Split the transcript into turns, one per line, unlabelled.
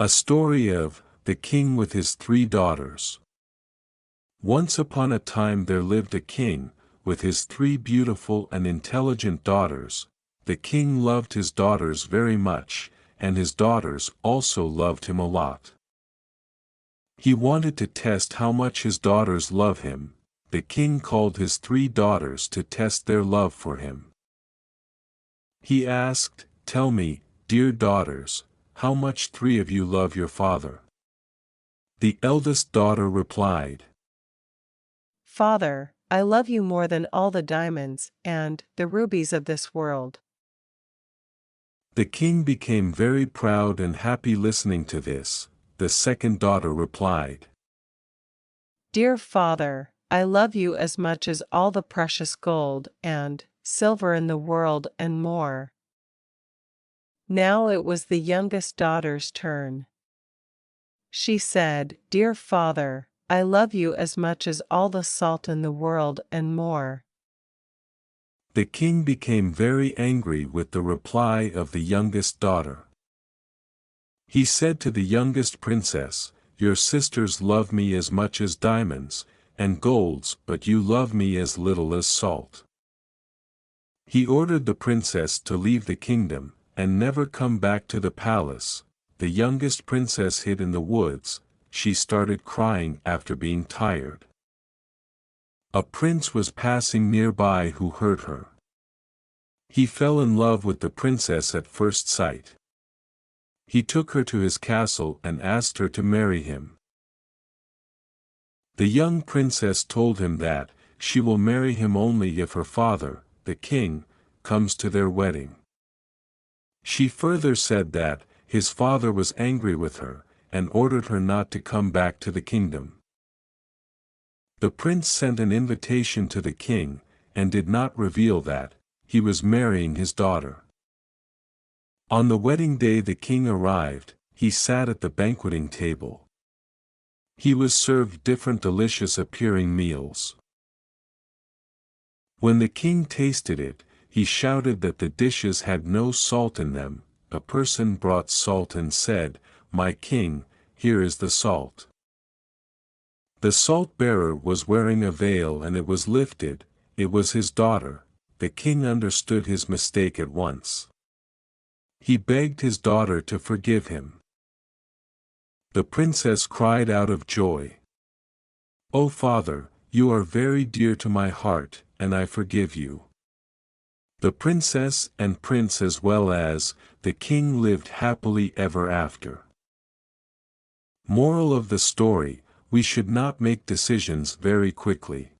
A story of the king with his three daughters. Once upon a time there lived a king, with his three beautiful and intelligent daughters. The king loved his daughters very much, and his daughters also loved him a lot. He wanted to test how much his daughters love him. The king called his three daughters to test their love for him. He asked, "Tell me, dear daughters, how much three of you love your father?" The eldest daughter replied,
"Father, I love you more than all the diamonds and the rubies of this world."
The king became very proud and happy listening to this. The second daughter replied,
"Dear father, I love you as much as all the precious gold and silver in the world and more." Now it was the youngest daughter's turn. She said, "Dear father, I love you as much as all the salt in the world and more."
The king became very angry with the reply of the youngest daughter. He said to the youngest princess, "Your sisters love me as much as diamonds and golds, but you love me as little as salt." He ordered the princess to leave the kingdom, and never come back to the palace. The youngest princess hid in the woods. She started crying after being tired. A prince was passing nearby who heard her. He fell in love with the princess at first sight. He took her to his castle and asked her to marry him. The young princess told him that she will marry him only if her father, the king, comes to their wedding. She further said that his father was angry with her, and ordered her not to come back to the kingdom. The prince sent an invitation to the king, and did not reveal that he was marrying his daughter. On the wedding day the king arrived. He sat at the banqueting table. He was served different delicious appearing meals. When the king tasted it, he shouted that the dishes had no salt in them. A person brought salt and said, "My king, here is the salt." The salt-bearer was wearing a veil and it was lifted. It was his daughter. The king understood his mistake at once. He begged his daughter to forgive him. The princess cried out of joy, "O father, you are very dear to my heart, and I forgive you." The princess and prince as well as the king lived happily ever after. Moral of the story: we should not make decisions very quickly.